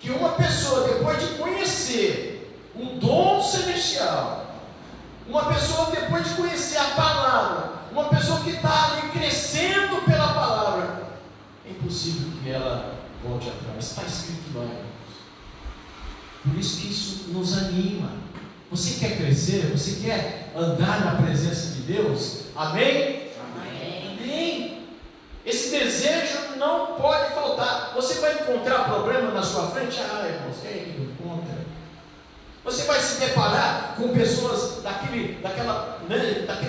que uma pessoa, depois de conhecer um dom celestial, uma pessoa depois de conhecer a palavra, uma pessoa que está ali crescendo pela palavra, é impossível que ela volte atrás. Está escrito lá, irmãos. Por isso que isso nos anima. Você quer crescer? Você quer andar na presença de Deus? Amém? Amém. Amém. Esse desejo não pode faltar. Você vai encontrar problema na sua frente? Irmãos, quem é que não encontra? Você vai se deparar com pessoas daquele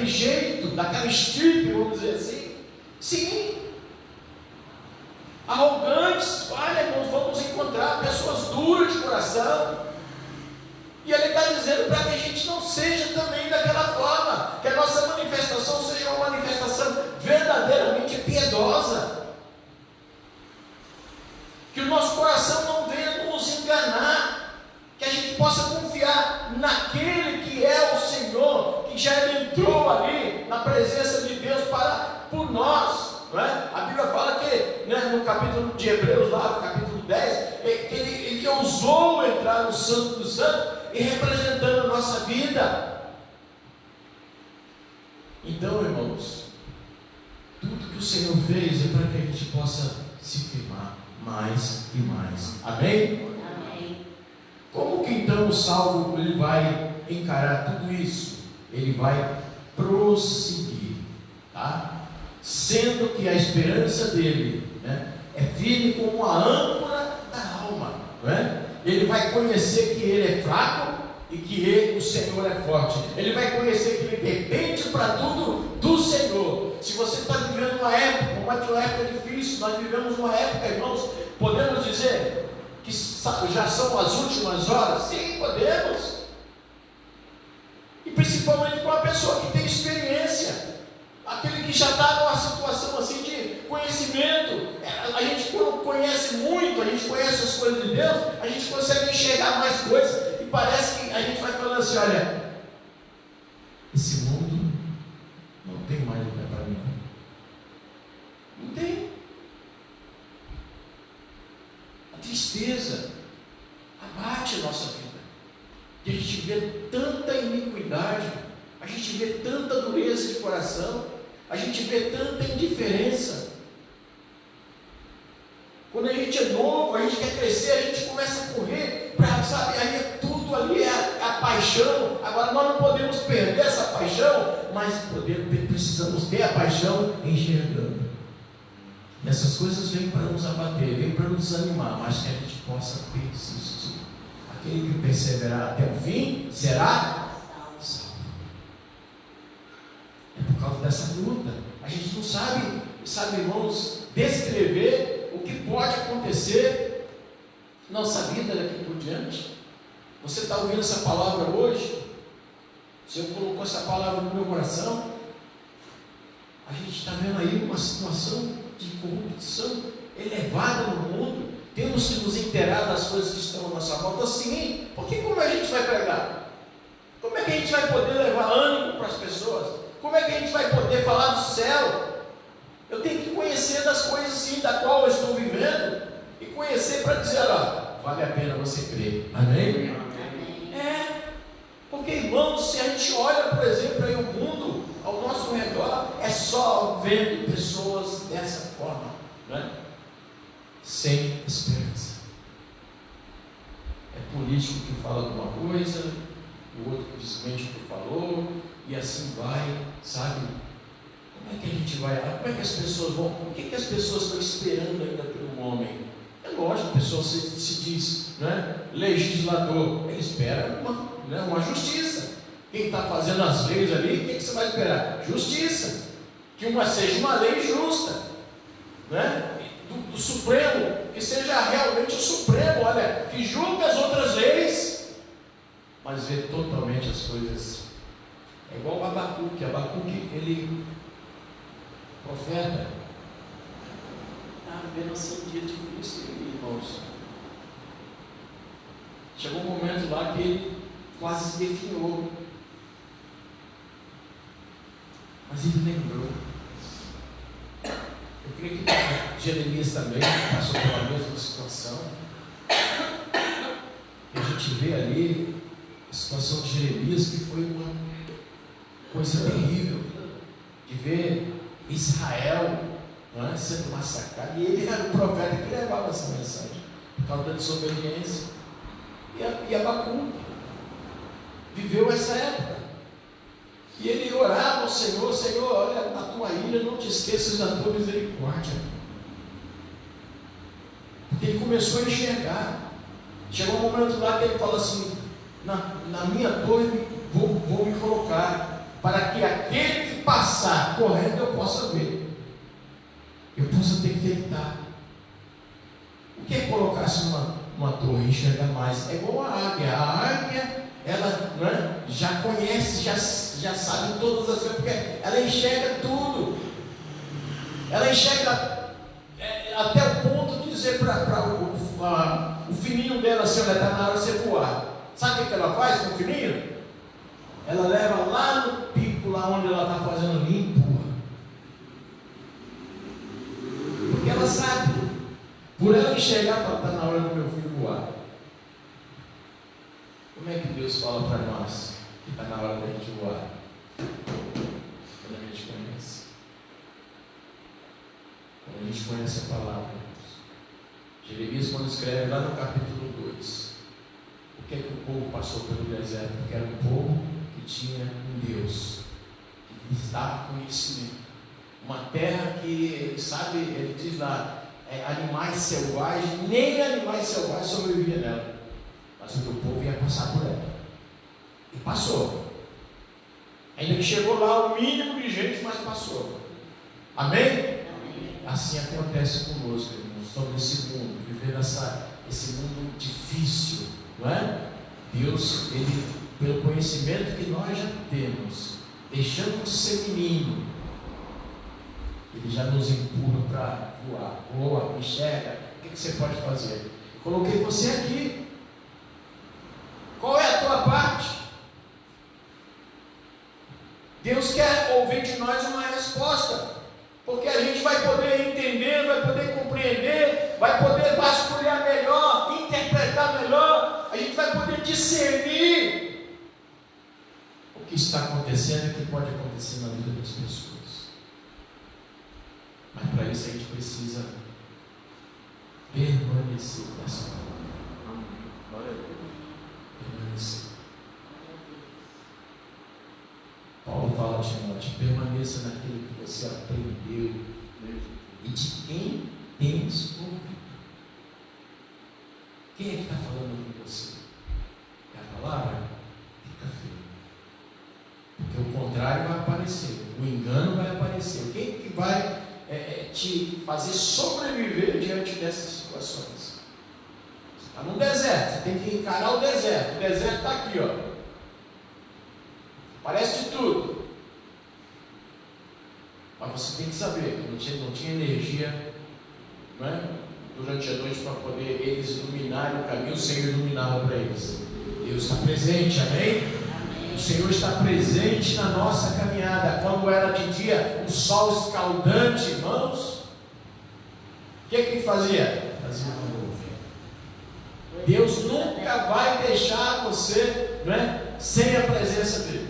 jeito, daquela estirpe, vamos dizer assim? Sim. arrogantes. Olha, irmãos, vamos encontrar pessoas duras de coração. E ele está dizendo para que a gente não seja também daquela forma, que a nossa manifestação seja uma manifestação verdadeiramente piedosa, que o nosso coração não venha nos enganar, que a gente possa confiar naquele que é o Senhor, que já entrou ali na presença de Deus por nós. Não é? A Bíblia fala que, né, no capítulo de Hebreus, lá no capítulo 10, que ele ousou entrar no Santo dos Santos e representando a nossa vida. Então, irmãos, tudo que o Senhor fez é para que a gente possa se firmar mais e mais. Amém? Amém. Como que então o salvo ele vai encarar tudo isso? Ele vai prosseguir, tá? Sendo que a esperança dele, né, é firme como a âncora da alma, não é? Ele vai conhecer que ele é fraco e que o Senhor é forte. Ele vai conhecer que ele depende para tudo do Senhor. Se você está vivendo uma época difícil, nós vivemos uma época, irmãos, podemos dizer que já são as últimas horas? Sim, podemos. E principalmente com a pessoa que tem experiência, aquele que já está numa situação assim de conhecimento. A gente, quando conhece muito, a gente conhece as coisas de Deus, a gente consegue enxergar mais coisas, e parece que a gente vai falando assim: olha, esse mundo não tem mais lugar para mim. Não tem. A tristeza abate a nossa vida, e a gente vê tanta iniquidade, a gente vê tanta dureza de coração, a gente vê tanta indiferença. Quando a gente é novo, a gente quer crescer, a gente começa a correr para, sabe, aí é tudo ali, é a paixão. Agora nós não podemos perder essa paixão, mas precisamos ter a paixão enxergando. E essas coisas vêm para nos abater, vêm para nos desanimar, mas que a gente possa persistir. Aquele que perseverar até o fim será salvo. É por causa dessa luta. A gente não sabe, irmãos, descrever o que pode acontecer na nossa vida daqui por diante. Você está ouvindo essa palavra hoje? O Senhor colocou essa palavra no meu coração. A gente está vendo aí uma situação de corrupção elevada no mundo. Temos que nos inteirar das coisas que estão à nossa volta. Sim, porque como a gente vai pregar? Como é que a gente vai poder levar ânimo para as pessoas? Como é que a gente vai poder falar do céu? Eu tenho que conhecer das coisas sim, da qual eu estou vivendo, e conhecer para dizer: ó, vale a pena você crer. Amém? Amém. Porque, irmãos, se a gente olha, por exemplo, aí o mundo ao nosso redor, é só vendo pessoas dessa forma, né? Sem esperança. É político que fala alguma coisa, o outro que desmente o que falou, e assim vai, sabe? Como é que a gente vai? Como é que as pessoas vão? O que as pessoas estão esperando ainda pelo homem? É lógico, a pessoa se diz, né, legislador, ele espera uma justiça. Quem está fazendo as leis ali, o que você vai esperar? Justiça. Que seja uma lei justa, né? Do Supremo, que seja realmente o Supremo, olha, que julgue as outras leis, mas vê totalmente as coisas. É igual o Abacuque. Ele profeta, vendo assim um dia difícil, irmãos. Chegou um momento lá que ele quase se definhou, mas ele lembrou. Eu creio que Jeremias também passou pela mesma situação. E a gente vê ali a situação de Jeremias, que foi uma coisa terrível, de ver Israel, não é, sendo massacrado, e ele era o profeta que levava essa mensagem, por causa da desobediência. E Abacuque viveu essa época, e ele orava ao Senhor: Senhor, olha, na tua ira não te esqueças da tua misericórdia. Porque ele começou a enxergar. Chegou um momento lá que ele falou assim: na minha torre vou me colocar, para que aquele que passar correndo eu possa ver, eu possa detectar. O que é colocar-se numa torre e enxergar mais? É igual a águia. A águia, ela, né, já conhece, já sabe todas as coisas, porque ela enxerga tudo. Ela enxerga até o ponto de dizer para o filhinho dela assim: olha, está na hora de você voar. Sabe o que ela faz com o filhinho? Ela leva lá no pico, lá onde ela está fazendo, e empurra. Porque ela sabe, por ela enxergar, ela está na hora do meu filho voar. Como é que Deus fala para nós que está na hora da gente voar? Quando a gente conhece. Quando a gente conhece a palavra. Jeremias, quando escreve lá no capítulo 2, o que é que o povo passou pelo deserto? Porque era um povo que tinha um Deus, que lhes dava conhecimento. Uma terra que, sabe, ele diz lá, animais selvagens, nem animais selvagens sobreviviam nela. Mas o meu povo ia passar por ela. E passou. Ainda que chegou lá o mínimo de gente, mas passou. Amém? Amém. Assim acontece conosco, irmãos, sobre esse mundo, vivendo esse mundo difícil, não é? Deus, Ele, pelo conhecimento que nós já temos, deixando de ser menino, Ele já nos empurra para voar. Voa, enxerga. O que você pode fazer? Coloquei você aqui. Qual é a tua parte? Deus quer ouvir de nós uma resposta, porque a gente vai poder entender, vai poder compreender, vai poder vasculhar melhor, interpretar melhor, a gente vai poder discernir o que está acontecendo e o que pode acontecer na vida das pessoas. Mas para isso a gente precisa permanecer nessa palavra. Permanecer. Paulo fala a Timóteo: permaneça naquilo que você aprendeu e de quem tens ouvido. Quem é que está falando com você? É a palavra? Fica firme. Porque o contrário vai aparecer, o engano vai aparecer. Quem que vai te fazer sobreviver diante dessas situações? Você está no deserto, você tem que encarar o deserto. O deserto está aqui, ó. Parece de tudo, mas você tem que saber que não tinha energia, não é? Durante a noite para poder eles iluminarem o caminho. O Senhor iluminava para eles. Deus está presente, amém? Amém? O Senhor está presente na nossa caminhada. Quando era de dia, um sol escaldante, irmãos, o que ele fazia? Fazia uma nuvem. Deus nunca vai deixar você, não é, sem a presença dele.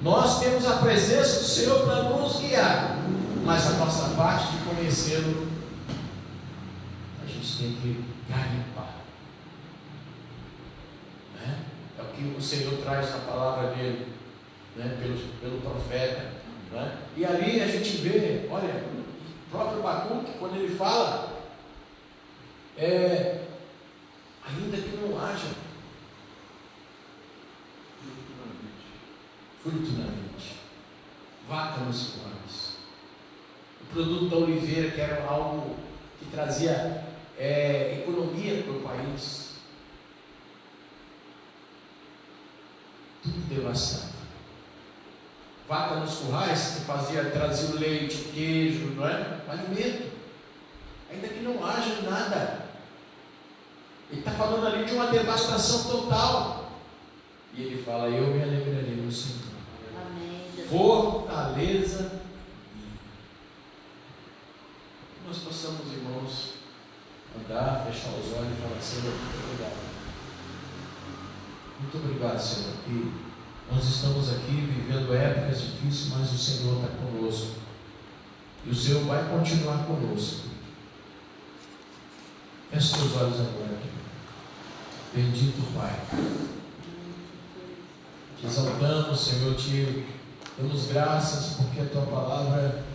Nós temos a presença do Senhor para nos guiar, mas a nossa parte de conhecê-lo, a gente tem que garimpar, né? É o que o Senhor traz na palavra dele, né? pelo profeta, né? E ali a gente vê, olha, o próprio Abacuque, quando ele fala, ainda que não haja fruto na vide, vaca nos currais. O produto da oliveira, que era algo que trazia economia para o país, tudo devastado. Vaca nos currais, que trazia o leite, o queijo, não é? O alimento. Ainda que não haja nada. Ele está falando ali de uma devastação total. E ele fala: eu me alegrarei no Senhor. Fortaleza minha. Nós possamos, irmãos, andar, fechar os olhos e falar: Senhor, muito obrigado. Muito obrigado, Senhor, que nós estamos aqui vivendo épocas difíceis, mas o Senhor está conosco. E o Senhor vai continuar conosco. Feche os olhos agora. Bendito Pai. Te exaltamos, Senhor, te damos graças porque a Tua palavra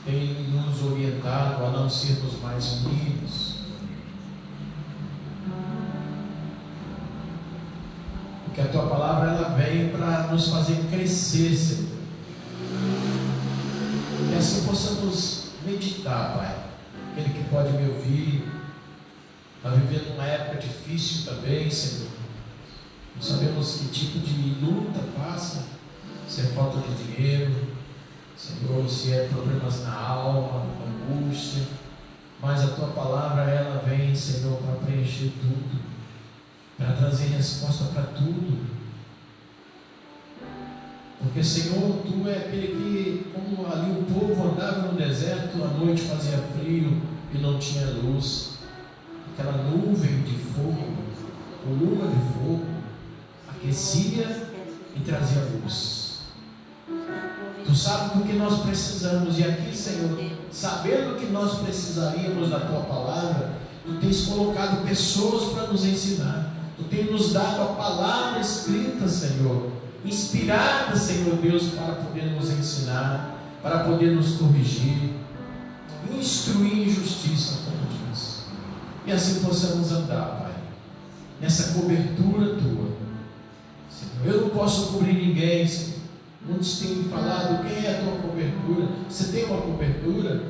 tem nos orientado a não sermos mais unidos. Porque a Tua palavra ela vem para nos fazer crescer, Senhor. E assim possamos meditar, Pai, aquele que pode me ouvir está vivendo uma época difícil também, Senhor. Não sabemos que tipo de luta passa, se é falta de dinheiro, Senhor, se é problemas na alma, angústia, mas a Tua palavra, ela vem, Senhor, para preencher tudo, para trazer resposta para tudo. Porque, Senhor, Tu é aquele que, como ali o povo andava no deserto, à noite fazia frio e não tinha luz, aquela nuvem de fogo, coluna de fogo, aquecia e trazia luz. Tu sabes do que nós precisamos, e aqui, Senhor, sabendo que nós precisaríamos da Tua palavra, Tu tens colocado pessoas para nos ensinar, Tu tens nos dado a palavra escrita, Senhor, inspirada, Senhor Deus, para poder nos ensinar, para poder nos corrigir, instruir em justiça, como diz, e assim possamos andar, Pai, nessa cobertura Tua, Senhor. Eu não posso cobrir ninguém, Senhor. Muitos têm falado, quem é a Tua cobertura? Você tem uma cobertura?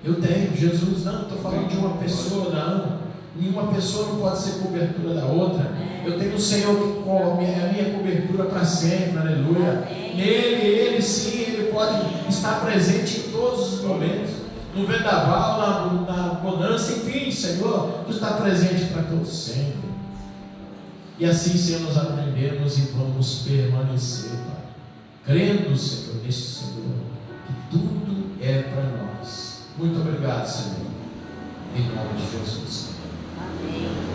Eu tenho. Jesus, não, estou falando de uma pessoa, não. Nenhuma pessoa não pode ser cobertura da outra. Eu tenho o Senhor que come a minha cobertura para sempre, aleluia. Ele sim, Ele pode estar presente em todos os momentos, no vendaval, na bonança, enfim, Senhor, Tu está presente para todos sempre. E assim, Senhor, nós aprendemos e vamos permanecer, Pai, crendo, Senhor, neste Senhor, que tudo é para nós. Muito obrigado, Senhor, em nome de Jesus. Amém.